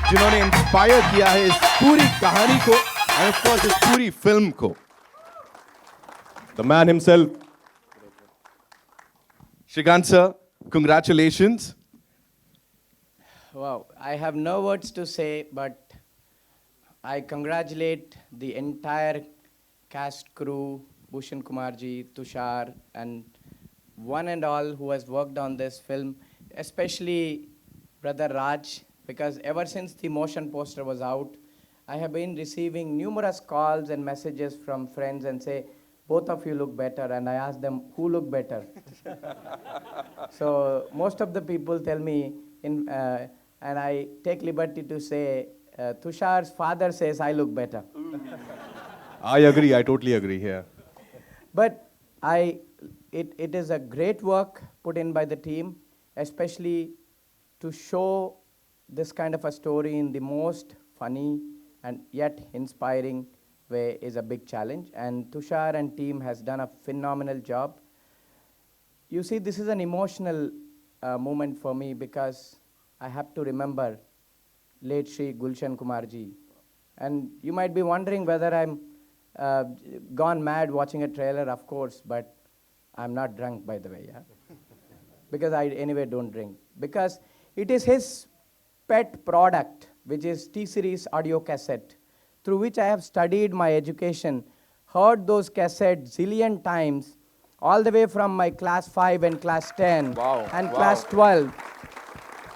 जिन्होंने इंस्पायर किया है इस पूरी कहानी को and of course इस पूरी फिल्म को. The man himself. Srikanth sir, congratulations. Wow, I have no words to say, but I congratulate the entire cast crew, Bhushan Kumarji, Tushar, and one and all who has worked on this film, especially Brother Raj, because ever since the motion poster was out, I have been receiving numerous calls and messages from friends and say, both of you look better, and I ask them, who look better? So most of the people tell me, and I take liberty to say, Tushar's father says I look better. I agree, I totally agree here. But it is a great work put in by the team, especially to show this kind of a story in the most funny and yet inspiring way is a big challenge. And Tushar and team has done a phenomenal job. You see, this is an emotional moment for me because I have to remember late Shri Gulshan Kumarji. And you might be wondering whether I'm gone mad watching a trailer, of course, but I'm not drunk, by the way, yeah? Because I anyway don't drink. Because it is his pet product, which is T-Series audio cassette, through which I have studied my education, heard those cassettes zillion times, all the way from my class 5 and class 10 and class 12.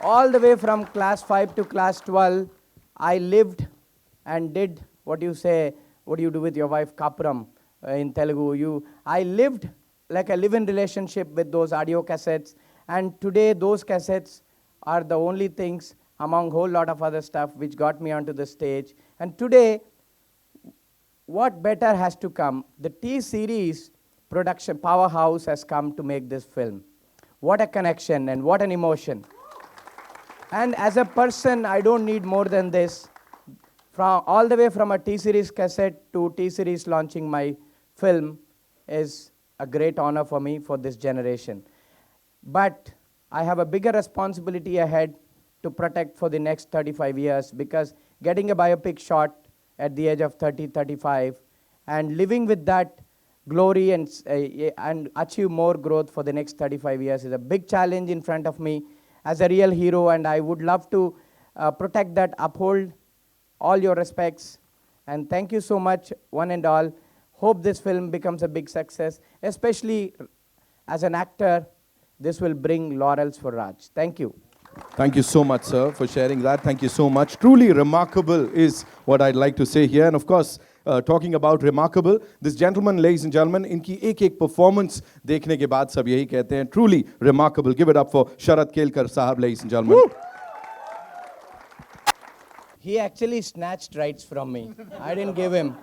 All the way from class 5 to class 12, I lived and did what you say, what do you do with your wife, Kapram, in Telugu. I lived like a live-in relationship with those audio cassettes, and today those cassettes are the only things among a whole lot of other stuff which got me onto the stage. And today, what better has to come? The T-Series production powerhouse has come to make this film. What a connection and what an emotion. And as a person, I don't need more than this. From all the way from a T-Series cassette to T-Series launching my film is a great honor for me for this generation. But I have a bigger responsibility ahead to protect for the next 35 years, because getting a biopic shot at the age of 30, 35 and living with that glory and achieve more growth for the next 35 years is a big challenge in front of me as a real hero, and I would love to protect that, uphold all your respects, and thank you so much, one and all. Hope this film becomes a big success, especially as an actor. This will bring laurels for Raj. Thank you. Thank you so much, sir, for sharing that. Thank you so much. Truly remarkable is what I'd like to say here. And of course, talking about remarkable, this gentleman, ladies and gentlemen, इनकी एक performance देखने के बाद सब यही कहते हैं, truly remarkable. Give it up for Sharat Kelkar sahab, ladies and gentlemen. Woo! He actually snatched rights from me. I didn't give him.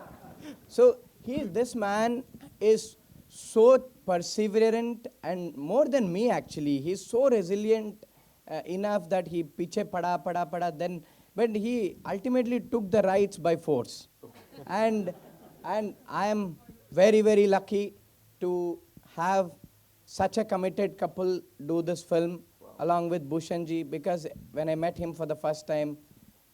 So this man is so perseverant, and more than me actually. He's so resilient enough that he piche pada, then, but he ultimately took the rights by force. And I am very, very lucky to have such a committed couple do this film along with Bhushanji, because when I met him for the first time,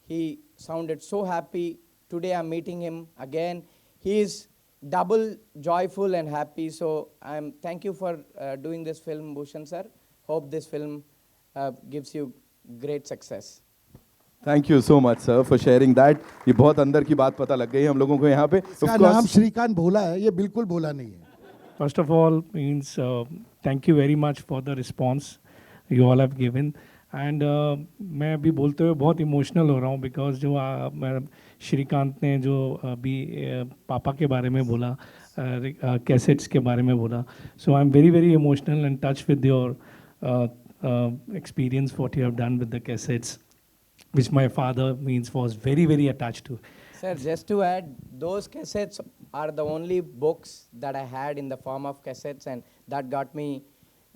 he sounded so happy. Today I'm meeting him again. He is double joyful and happy. So thank you for doing this film, Bhushan sir. Hope this film gives you great success. Thank you so much, sir, for sharing that. ये बहुत अंदर की बात पता लग गई हम लोगों को यहाँ पे. इसका नाम श्रीकांत भोला है, ये बिल्कुल भोला नहीं है. First of all, thank you very much for the response you all have given. And मैं अभी बोलते हुए बहुत इमोशनल हो रहा हूँ, because जो श्रीकांत ने जो अभी पापा के बारे में बोला, कैसेट्स के बारे में बोला, so I'm very, very emotional and touched with your experience, what you have done with the cassettes, which my father was very, very attached to. Sir, just to add, those cassettes are the only books that I had in the form of cassettes, and that got me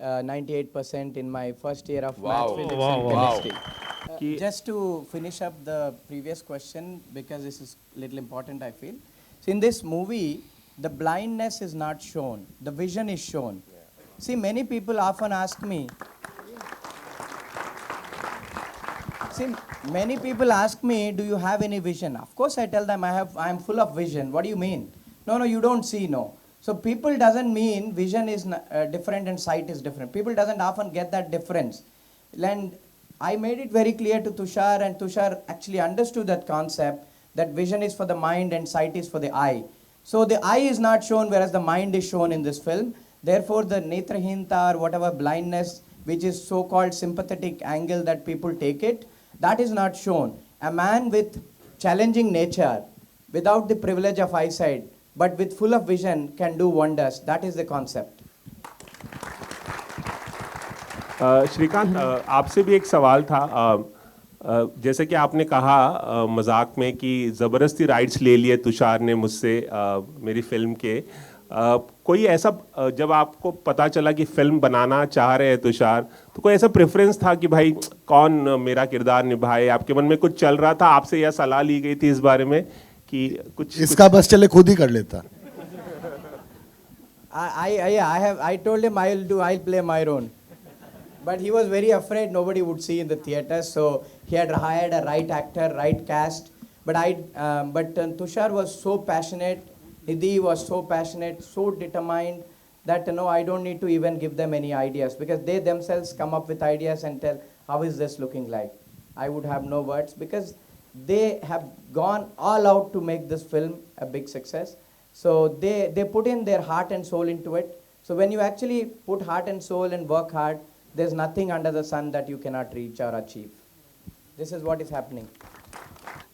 98% in my first year of maths, physics and chemistry. Just to finish up the previous question, because this is a little important, I feel. So in this movie, the blindness is not shown, the vision is shown. Yeah. See, many people often ask me, See, many people ask me, do you have any vision? Of course, I tell them I am full of vision. What do you mean? No, you don't see, no. So people doesn't mean vision is different and sight is different. People doesn't often get that difference. And I made it very clear to Tushar, and Tushar actually understood that concept, that vision is for the mind and sight is for the eye. So the eye is not shown, whereas the mind is shown in this film. Therefore, the netrahinta or whatever blindness, which is so-called sympathetic angle that people take it, that is not shown. A man with challenging nature, without the privilege of eyesight, but with full of vision, can do wonders. That is the concept. Shrikant, आपसे भी एक सवाल था. जैसे कि आपने कहा मजाक में कि ज़बरदस्ती राइट्स ले लिए तुषार ने मुझसे मेरी फिल्म के. कोई ऐसा जब आपको पता चला कि फिल्म बनाना चाह रहे हैं तुषार, तो कोई ऐसा प्रेफरेंस था कि भाई कौन मेरा किरदार निभाए? आपके मन में कुछ चल रहा था? आपसे यह सलाह ली गई थी इस बारे में कि कुछ इसका बस चले खुद ही कर लेता. I told him I'll play my own. But he was very afraid nobody would see in the theater, so he had hired a right actor, right cast. But Tushar was so passionate, Nidhi was so passionate, so determined that I don't need to even give them any ideas, because they themselves come up with ideas and tell, how is this looking like? I would have no words, because they have gone all out to make this film a big success. So they put in their heart and soul into it. So when you actually put heart and soul and work hard, there's nothing under the sun that you cannot reach or achieve. This is what is happening.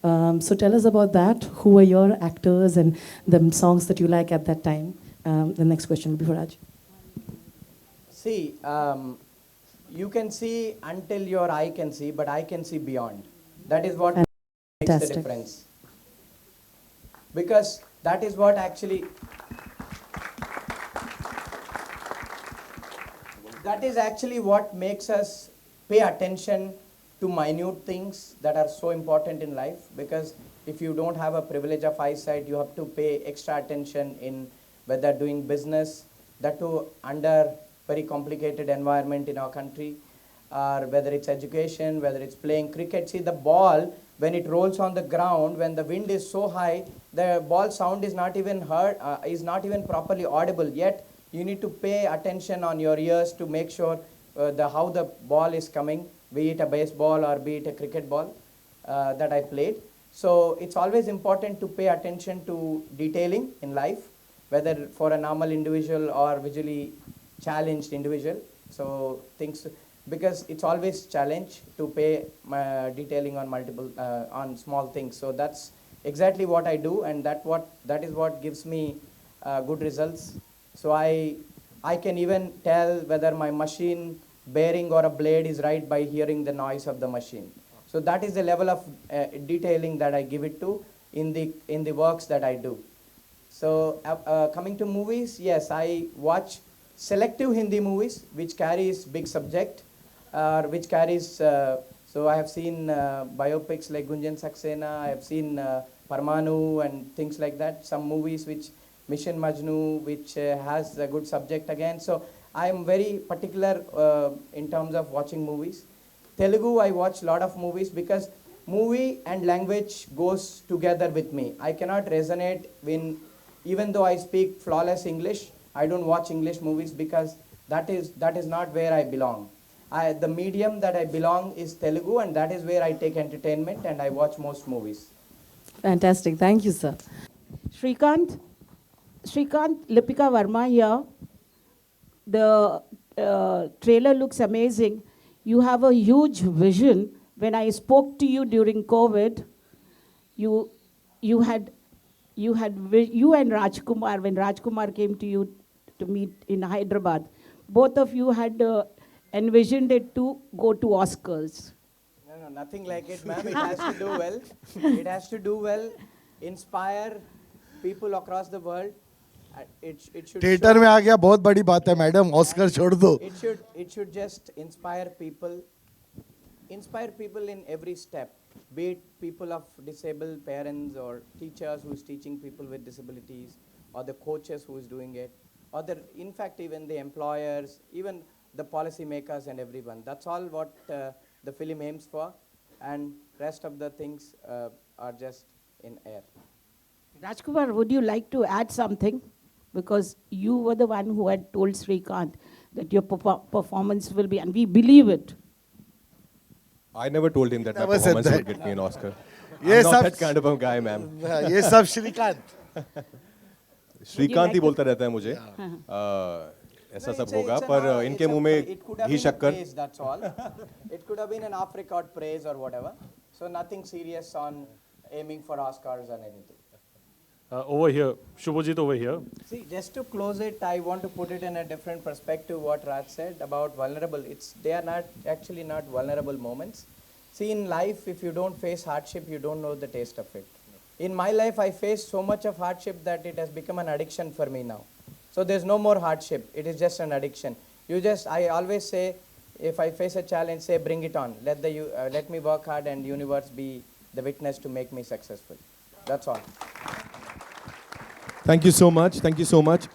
So tell us about that. Who were your actors and the songs that you like at that time? The next question will be for Raj. See, you can see until your eye can see, but I can see beyond. That is what makes the Fantastic. difference. Because that is what actually... That is actually what makes us pay attention to minute things that are so important in life. Because if you don't have a privilege of eyesight, you have to pay extra attention in whether doing business, that too under very complicated environment in our country, or whether it's education, whether it's playing cricket. See, the ball, when it rolls on the ground, when the wind is so high, the ball sound is not even heard, is not even properly audible. Yet you need to pay attention on your ears to make sure how the ball is coming, be it a baseball or be it a cricket ball that I played. So it's always important to pay attention to detailing in life, whether for a normal individual or visually challenged individual. So things, because it's always challenge to pay detailing on on small things. So that's exactly what I do, and that is what gives me good results. So I can even tell whether my machine bearing or a blade is right by hearing the noise of the machine. So that is the level of detailing that I give it to in the works that I do. So coming to movies, yes, I watch selective Hindi movies which carries big subject, which carries. So I have seen biopics like Gunjan Saxena. I have seen Parmanu and things like that. Some movies which Mission Majnu, which has a good subject again. So I am very particular in terms of watching movies. Telugu, I watch a lot of movies because movie and language goes together with me. I cannot resonate even though I speak flawless English, I don't watch English movies because that is not where I belong. The medium that I belong is Telugu, and that is where I take entertainment and I watch most movies. Fantastic. Thank you, sir. Srikanth, Lipika Verma here. The trailer looks amazing. You have a huge vision. When I spoke to you during COVID, you and Rajkumar, when Rajkumar came to you to meet in Hyderabad, both of you had envisioned it to go to Oscars. No, nothing like it, ma'am. It has to do well. It has to do well, inspire people across the world. It should theatre में आ गया, बहुत बड़ी बात है madam, Oscar छोड़ दो. It should just inspire people in every step, be it people of disabled parents or teachers who is teaching people with disabilities, or the coaches who is doing it, or in fact even the employers, even the policy makers and everyone. That's all what the film aims for. and rest of the things are just in air. Rajkumar, would you like to add something? Because you were the one who had told Srikanth that your performance will be, and we believe it. I never told him that my Never said performance would that. get me an Oscar. Yes, I'm not sir. that kind of a guy, ma'am. ये सब श्रीकांत श्रीकांत ही like बोलता रहता है मुझे ऐसा सब होगा पर इनके मुंह में घी शक्कर Praise, that's all. It could have been an off-record praise or whatever. So nothing serious on aiming for Oscars or anything. Over here, Shubhajit over here. See, just to close it, I want to put it in a different perspective. What Raj said about vulnerable, they are not actually not vulnerable moments. See, in life, if you don't face hardship, you don't know the taste of it. In my life, I faced so much of hardship that it has become an addiction for me now. So there's no more hardship. It is just an addiction. I always say, if I face a challenge, say, bring it on. Let me work hard and universe be the witness to make me successful. That's all. Thank you so much. Thank you so much.